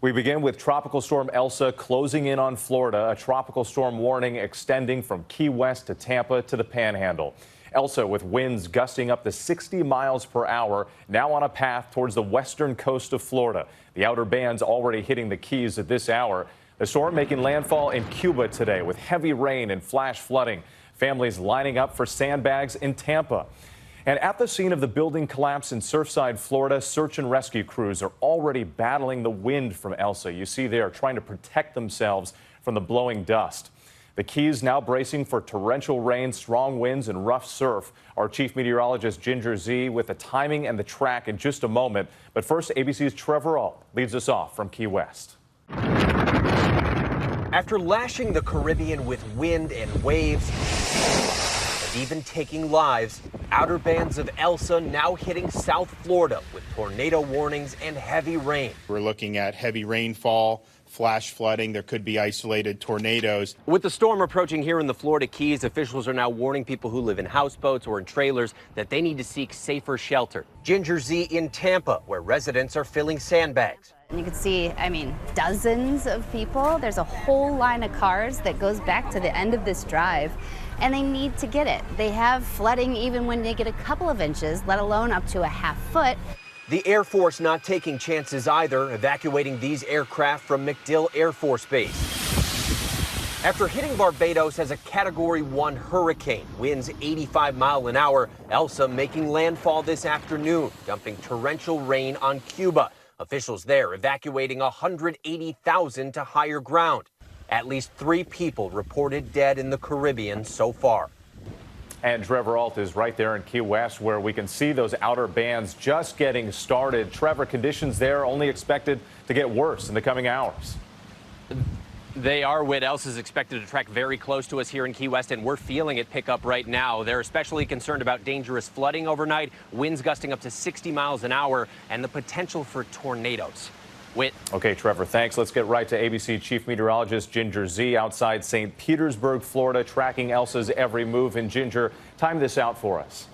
We begin with Tropical Storm Elsa closing in on Florida, a tropical storm warning extending from Key West to Tampa to the Panhandle. Elsa, with winds gusting up to 60 miles per hour, now on a path towards the western coast of Florida. The outer bands already hitting the Keys at this hour. The storm making landfall in Cuba today with heavy rain and flash flooding. Families lining up for sandbags in Tampa. And at the scene of the building collapse in Surfside, Florida, search and rescue crews are already battling the wind from Elsa. You see they are trying to protect themselves from the blowing dust. The Keys now bracing for torrential rain, strong winds, and rough surf. Our chief meteorologist Ginger Z with the timing and the track in just a moment. But first, ABC's Trevor AULT leads us off from Key West. After lashing the Caribbean with wind and waves, and even taking lives, outer bands of Elsa now hitting South Florida with tornado warnings and heavy rain. We're looking at heavy rainfall, flash flooding. There could be isolated tornadoes. With the storm approaching here in the Florida Keys, officials are now warning people who live in houseboats or in trailers that they need to seek safer shelter. Ginger Z in Tampa, where residents are filling sandbags. You can see, dozens of people. There's a whole line of cars that goes back to the end of this drive, and they need to get it. They have flooding even when they get a couple of inches, let alone up to a half foot. The Air Force not taking chances either, evacuating these aircraft from MacDill Air Force Base. After hitting Barbados as a Category 1 hurricane, winds 85 miles an hour, Elsa making landfall this afternoon, dumping torrential rain on Cuba. Officials there evacuating 180,000 to higher ground. At least 3 people reported dead in the Caribbean so far. And Trevor AULT is right there in Key West, where we can see those outer bands just getting started. Trevor, conditions there only expected to get worse in the coming hours. They are. Whit, Elsa is expected to track very close to us here in Key West, and we're feeling it pick up right now. They're especially concerned about dangerous flooding overnight, winds gusting up to 60 miles an hour, and the potential for tornadoes. Whit. Okay, Trevor, thanks. Let's get right to ABC Chief Meteorologist Ginger Z outside St. Petersburg, Florida, tracking Elsa's every move. And Ginger, time this out for us.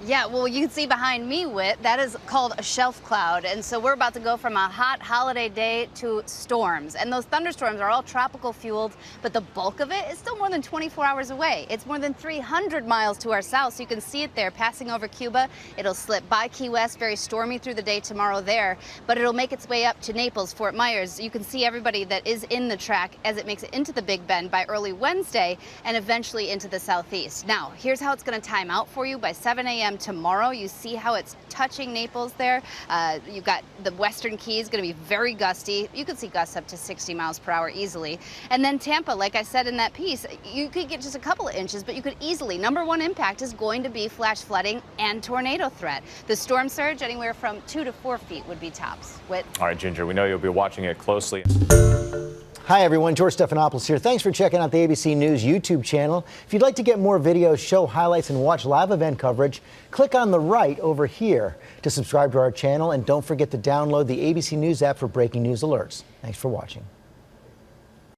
Yeah, well, you can see behind me, Whit, that is called a shelf cloud. And so we're about to go from a hot holiday day to storms. And those thunderstorms are all tropical fueled, but the bulk of it is still more than 24 hours away. It's more than 300 miles to our south, so you can see it there passing over Cuba. It'll slip by Key West, very stormy through the day tomorrow there, but it'll make its way up to Naples, Fort Myers. You can see everybody that is in the track as it makes it into the Big Bend by early Wednesday and eventually into the southeast. Now, here's how it's going to time out for you by 7 a.m. tomorrow. You see how it's touching Naples there. You've got the western Keys going to be very gusty. You could see gusts up to 60 miles per hour easily. And then Tampa, like I said in that piece, you could get just a couple of inches, but you could easily, #1 impact is going to be flash flooding and tornado threat. The storm surge anywhere from 2 to 4 feet would be tops. Whit. All right, Ginger, we know you'll be watching it closely. Hi, everyone. George Stephanopoulos here. Thanks for checking out the ABC News YouTube channel. If you'd like to get more videos, show highlights, and watch live event coverage, click on the right over here to subscribe to our channel. And don't forget to download the ABC News app for breaking news alerts. Thanks for watching.